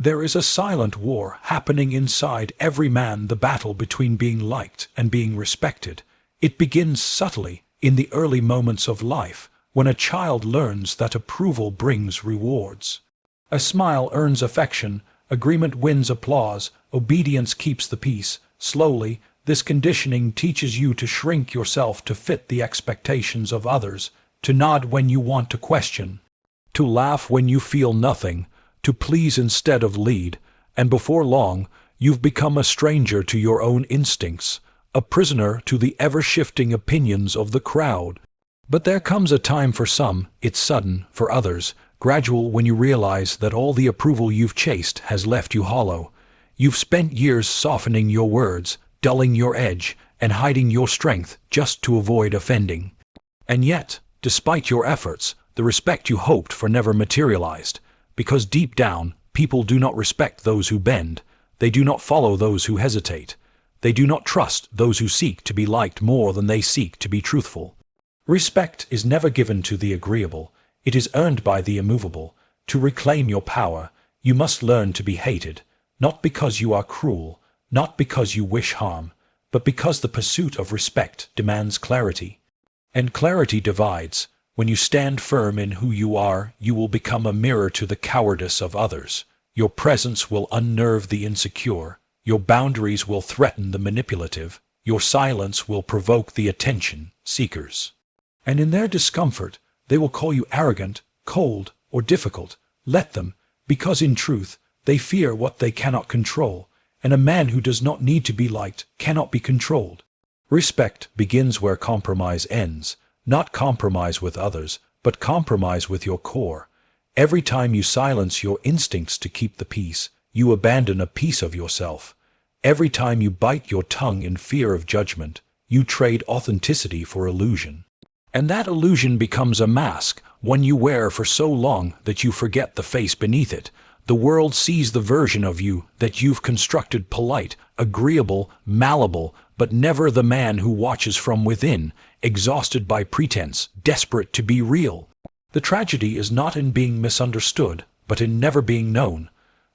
There is a silent war happening inside every man, the battle between being liked and being respected. It begins subtly in the early moments of life, when a child learns that approval brings rewards. A smile earns affection, agreement wins applause, obedience keeps the peace. Slowly, this conditioning teaches you to shrink yourself to fit the expectations of others, to nod when you want to question, to laugh when you feel nothing, to please instead of lead, and before long, you've become a stranger to your own instincts, a prisoner to the ever-shifting opinions of the crowd. But there comes a time for some, it's sudden, for others, gradual, when you realize that all the approval you've chased has left you hollow. You've spent years softening your words, dulling your edge, and hiding your strength just to avoid offending. And yet, despite your efforts, the respect you hoped for never materialized, because deep down, people do not respect those who bend, they do not follow those who hesitate, they do not trust those who seek to be liked more than they seek to be truthful. Respect is never given to the agreeable, it is earned by the immovable. To reclaim your power, you must learn to be hated, not because you are cruel, not because you wish harm, but because the pursuit of respect demands clarity. And clarity divides. When you stand firm in who you are, you will become a mirror to the cowardice of others. Your presence will unnerve the insecure, your boundaries will threaten the manipulative, your silence will provoke the attention seekers. And in their discomfort, they will call you arrogant, cold, or difficult. Let them, because in truth, they fear what they cannot control, and a man who does not need to be liked cannot be controlled. Respect begins where compromise ends, not compromise with others, but compromise with your core. Every time you silence your instincts to keep the peace, you abandon a piece of yourself. Every time you bite your tongue in fear of judgment, you trade authenticity for illusion. And that illusion becomes a mask, one you wear for so long that you forget the face beneath it. The world sees the version of you that you've constructed, polite, agreeable, malleable, but never the man who watches from within, exhausted by pretense, desperate to be real. The tragedy is not in being misunderstood, but in never being known.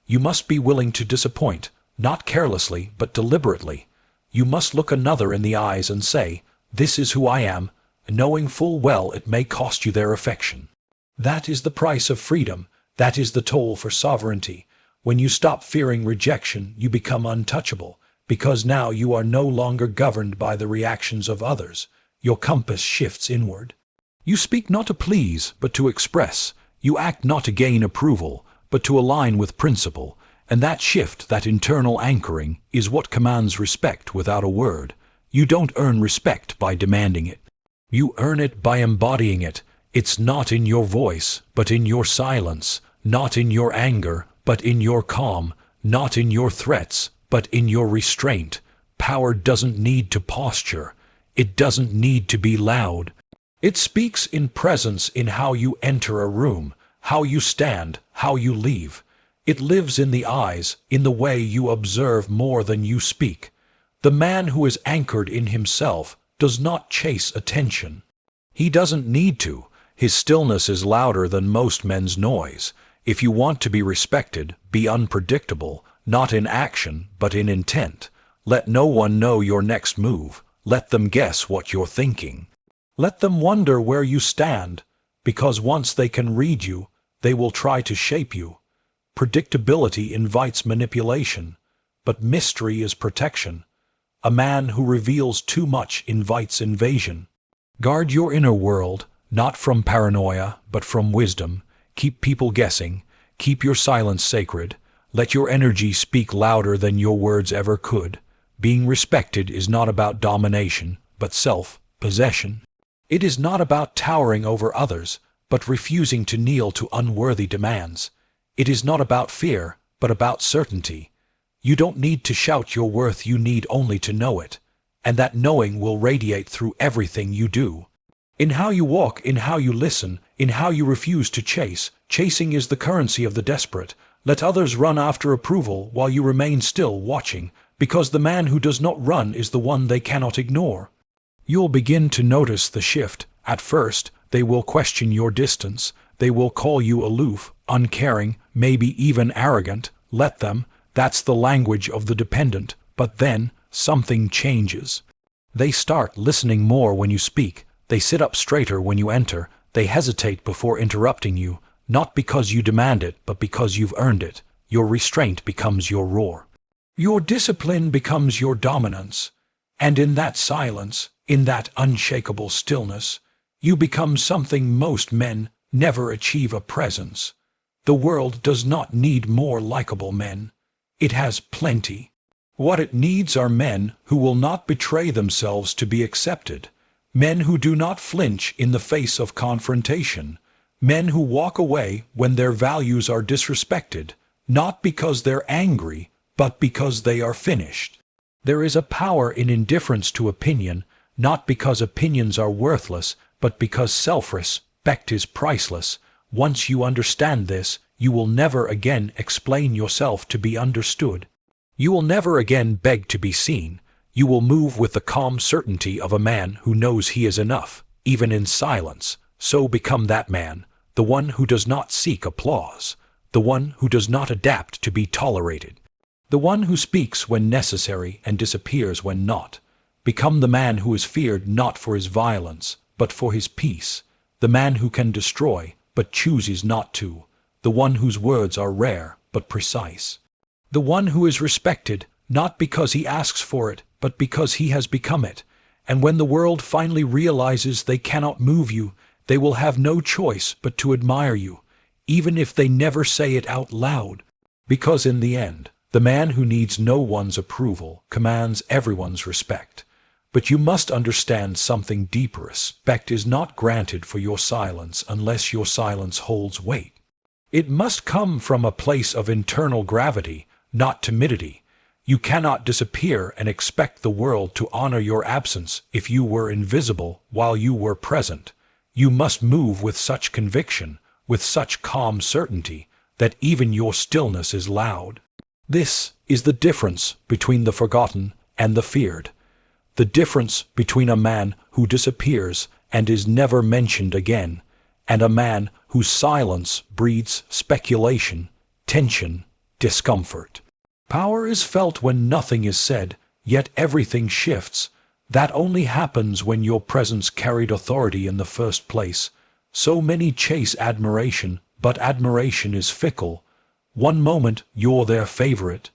You must be willing to disappoint, not carelessly, but deliberately. You must look another in the eyes and say, "This is who I am," knowing full well it may cost you their affection. That is the price of freedom. That is the toll for sovereignty. When you stop fearing rejection, you become untouchable, because now you are no longer governed by the reactions of others. Your compass shifts inward. You speak not to please, but to express. You act not to gain approval, but to align with principle. And that shift, that internal anchoring, is what commands respect without a word. You don't earn respect by demanding it. You earn it by embodying it. It's not in your voice, but in your silence, not in your anger, but in your calm, not in your threats, but in your restraint. Power doesn't need to posture. It doesn't need to be loud. It speaks in presence, in how you enter a room, how you stand, how you leave. It lives in the eyes, in the way you observe more than you speak. The man who is anchored in himself does not chase attention. He doesn't need to. His stillness is louder than most men's noise. If you want to be respected, be unpredictable, not in action, but in intent. Let no one know your next move. Let them guess what you're thinking. Let them wonder where you stand, because once they can read you, they will try to shape you. Predictability invites manipulation, but mystery is protection. A man who reveals too much invites invasion. Guard your inner world, not from paranoia, but from wisdom. Keep people guessing. Keep your silence sacred. Let your energy speak louder than your words ever could. Being respected is not about domination, but self-possession. It is not about towering over others, but refusing to kneel to unworthy demands. It is not about fear, but about certainty. You don't need to shout your worth, you need only to know it. And that knowing will radiate through everything you do. In how you walk, in how you listen, in how you refuse to chase. Chasing is the currency of the desperate. Let others run after approval while you remain still, watching, because the man who does not run is the one they cannot ignore. You'll begin to notice the shift. At first, they will question your distance. They will call you aloof, uncaring, maybe even arrogant. let them, that's the language of the dependent, but then, something changes. They start listening more when you speak, they sit up straighter when you enter, they hesitate before interrupting you, not because you demand it, but because you've earned it. Your restraint becomes your roar. Your discipline becomes your dominance. And in that silence, in that unshakable stillness, you become something most men never achieve: a presence. The world does not need more likable men. It has plenty. What it needs are men who will not betray themselves to be accepted, men who do not flinch in the face of confrontation, men who walk away when their values are disrespected, not because they're angry, but because they are finished. There is a power in indifference to opinion, not because opinions are worthless, but because self-respect is priceless. Once you understand this, you will never again explain yourself to be understood. You will never again beg to be seen. You will move with the calm certainty of a man who knows he is enough, even in silence. So become that man, the one who does not seek applause, the one who does not adapt to be tolerated, the one who speaks when necessary and disappears when not. Become the man who is feared not for his violence, but for his peace, the man who can destroy, but chooses not to, the one whose words are rare, but precise, the one who is respected, not because he asks for it, but because he has become it. And when the world finally realizes they cannot move you, they will have no choice but to admire you, even if they never say it out loud. Because in the end, the man who needs no one's approval commands everyone's respect. But you must understand something deeper. Respect is not granted for your silence unless your silence holds weight. It must come from a place of internal gravity, not timidity. You cannot disappear and expect the world to honor your absence if you were invisible while you were present. You must move with such conviction, with such calm certainty, that even your stillness is loud. This is the difference between the forgotten and the feared. The difference between a man who disappears and is never mentioned again, and a man whose silence breeds speculation, tension, discomfort. Power is felt when nothing is said, yet everything shifts. That only happens when your presence carried authority in the first place. So many chase admiration, but admiration is fickle. One moment you're their favorite,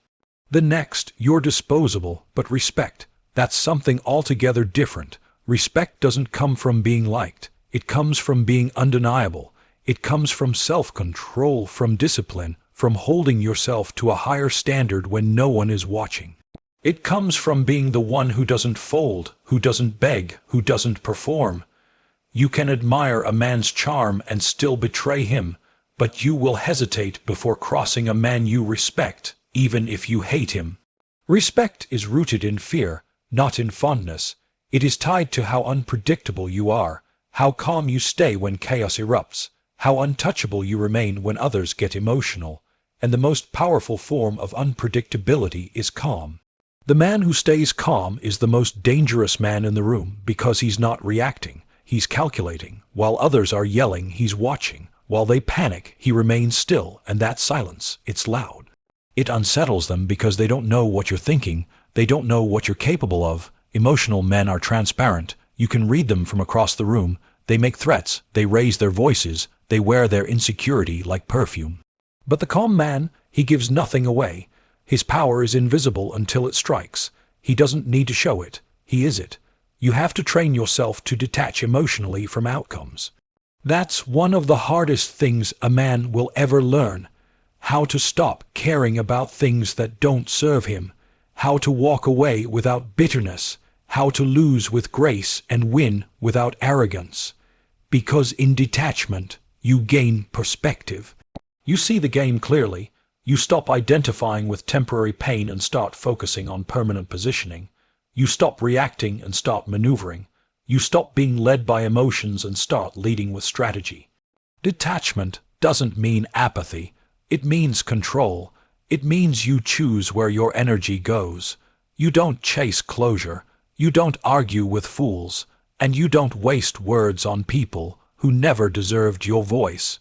the next you're disposable, but respect, that's something altogether different. Respect doesn't come from being liked. It comes from being undeniable. It comes from self-control, from discipline, from holding yourself to a higher standard when no one is watching. It comes from being the one who doesn't fold, who doesn't beg, who doesn't perform. You can admire a man's charm and still betray him, but you will hesitate before crossing a man you respect, even if you hate him. Respect is rooted in fear, not in fondness. It is tied to how unpredictable you are, how calm you stay when chaos erupts, how untouchable you remain when others get emotional. And the most powerful form of unpredictability is calm. The man who stays calm is the most dangerous man in the room because he's not reacting, he's calculating. While others are yelling, he's watching. While they panic, he remains still, and that silence, it's loud. It unsettles them because they don't know what you're thinking, they don't know what you're capable of. Emotional men are transparent. You can read them from across the room. They make threats, they raise their voices, they wear their insecurity like perfume. But the calm man, he gives nothing away. His power is invisible until it strikes. He doesn't need to show it. He is it. You have to train yourself to detach emotionally from outcomes. That's one of the hardest things a man will ever learn. How to stop caring about things that don't serve him. How to walk away without bitterness. How to lose with grace and win without arrogance. Because in detachment, you gain perspective. You see the game clearly. You stop identifying with temporary pain and start focusing on permanent positioning. You stop reacting and start maneuvering. You stop being led by emotions and start leading with strategy. Detachment doesn't mean apathy. It means control. It means you choose where your energy goes. You don't chase closure. You don't argue with fools. And you don't waste words on people who never deserved your voice.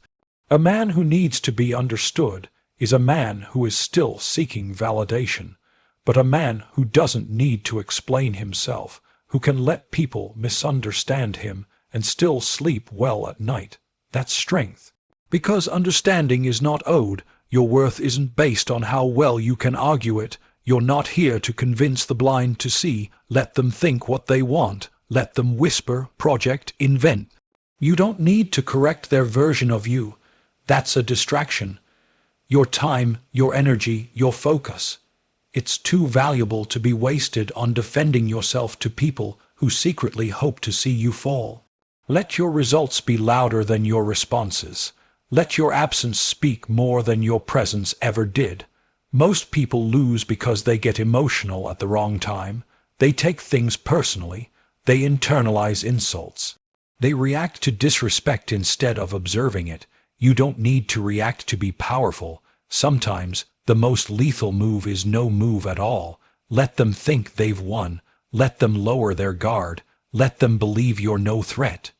A man who needs to be understood is a man who is still seeking validation, but a man who doesn't need to explain himself, who can let people misunderstand him and still sleep well at night. That's strength. Because understanding is not owed, your worth isn't based on how well you can argue it. You're not here to convince the blind to see. Let them think what they want. Let them whisper, project, invent. You don't need to correct their version of you. That's a distraction. Your time, your energy, your focus. It's too valuable to be wasted on defending yourself to people who secretly hope to see you fall. Let your results be louder than your responses. Let your absence speak more than your presence ever did. Most people lose because they get emotional at the wrong time. They take things personally. They internalize insults. They react to disrespect instead of observing it. You don't need to react to be powerful. Sometimes the most lethal move is no move at all. Let them think they've won. Let them lower their guard. Let them believe you're no threat.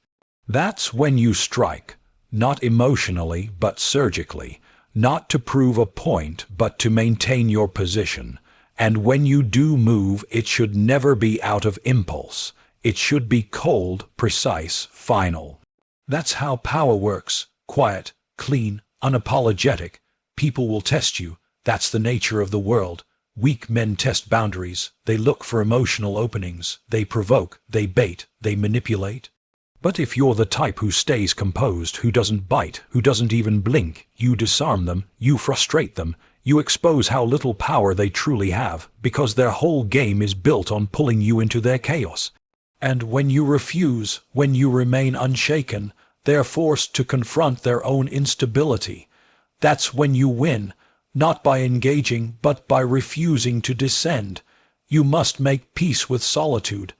That's when you strike, not emotionally but surgically, not to prove a point but to maintain your position. And when you do move, it should never be out of impulse. It should be cold, precise, final. That's how power works. Quiet, clean, unapologetic. People will test you. That's the nature of the world. Weak men test boundaries. They look for emotional openings. They provoke, they bait, they manipulate. But if you're the type who stays composed, who doesn't bite, who doesn't even blink, you disarm them, you frustrate them, you expose how little power they truly have, because their whole game is built on pulling you into their chaos. And when you refuse, when you remain unshaken, they're forced to confront their own instability. That's when you win, not by engaging, but by refusing to descend. You must make peace with solitude.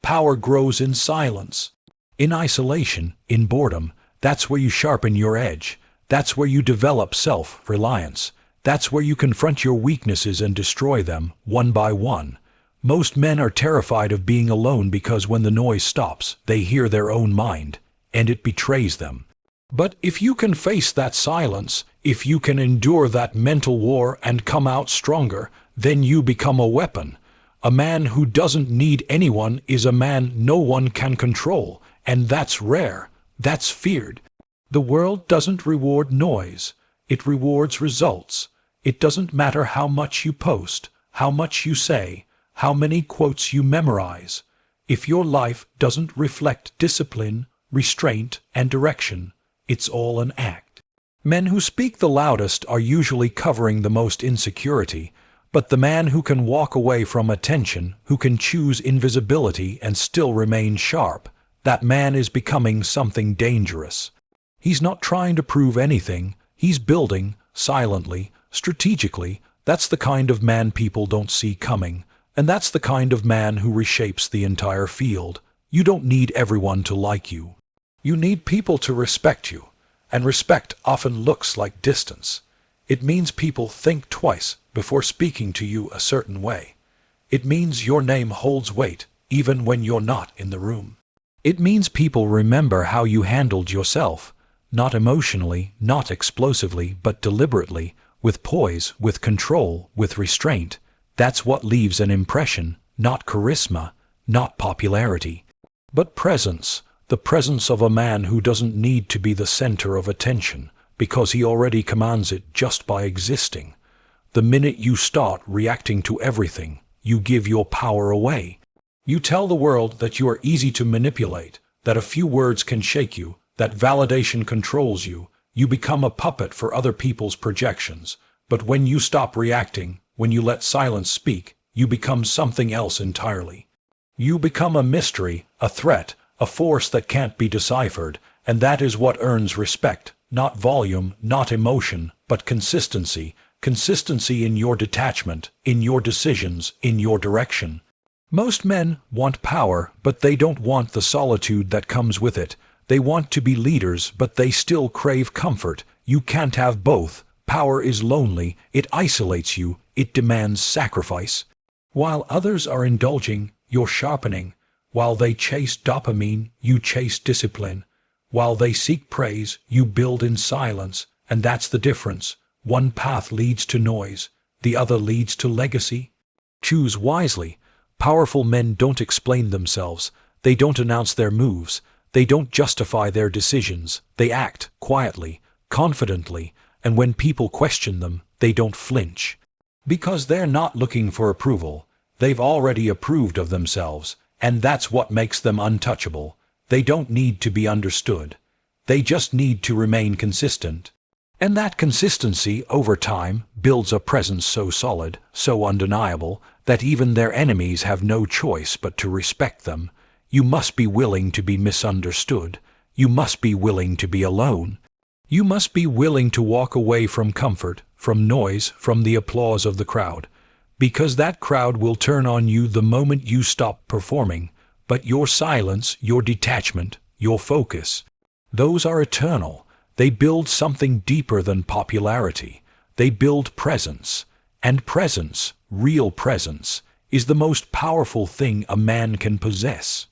Power grows in silence. In isolation, in boredom, that's where you sharpen your edge. That's where you develop self-reliance. That's where you confront your weaknesses and destroy them, one by one. Most men are terrified of being alone because when the noise stops, they hear their own mind, and it betrays them. But if you can face that silence, if you can endure that mental war and come out stronger, then you become a weapon. A man who doesn't need anyone is a man no one can control, and that's rare, that's feared. The world doesn't reward noise, it rewards results. It doesn't matter how much you post, how much you say, how many quotes you memorize. If your life doesn't reflect discipline, restraint, and direction, it's all an act. Men who speak the loudest are usually covering the most insecurity, but the man who can walk away from attention, who can choose invisibility and still remain sharp, that man is becoming something dangerous. He's not trying to prove anything, he's building, silently, strategically. That's the kind of man people don't see coming, and that's the kind of man who reshapes the entire field. You don't need everyone to like you. You need people to respect you, and respect often looks like distance. It means people think twice before speaking to you a certain way. It means your name holds weight, even when you're not in the room. It means people remember how you handled yourself, not emotionally, not explosively, but deliberately, with poise, with control, with restraint. That's what leaves an impression, not charisma, not popularity, but presence. The presence of a man who doesn't need to be the center of attention, because he already commands it just by existing. The minute you start reacting to everything, you give your power away. You tell the world that you are easy to manipulate, that a few words can shake you, that validation controls you. You become a puppet for other people's projections. But when you stop reacting, when you let silence speak, you become something else entirely. You become a mystery, a threat, a force that can't be deciphered, and that is what earns respect, not volume, not emotion, but consistency. Consistency in your detachment, in your decisions, in your direction. Most men want power, but they don't want the solitude that comes with it. They want to be leaders, but they still crave comfort. You can't have both. Power is lonely, it isolates you, it demands sacrifice. While others are indulging, you're sharpening. While they chase dopamine, you chase discipline. While they seek praise, you build in silence, and that's the difference. One path leads to noise, the other leads to legacy. Choose wisely. Powerful men don't explain themselves, they don't announce their moves, they don't justify their decisions, they act quietly, confidently, and when people question them, they don't flinch. Because they're not looking for approval, they've already approved of themselves, and that's what makes them untouchable. They don't need to be understood. They just need to remain consistent. And that consistency, over time, builds a presence so solid, so undeniable, that even their enemies have no choice but to respect them. You must be willing to be misunderstood. You must be willing to be alone. You must be willing to walk away from comfort, from noise, from the applause of the crowd. Because that crowd will turn on you the moment you stop performing. But your silence, your detachment, your focus, those are eternal. They build something deeper than popularity. They build presence. And presence, real presence, is the most powerful thing a man can possess.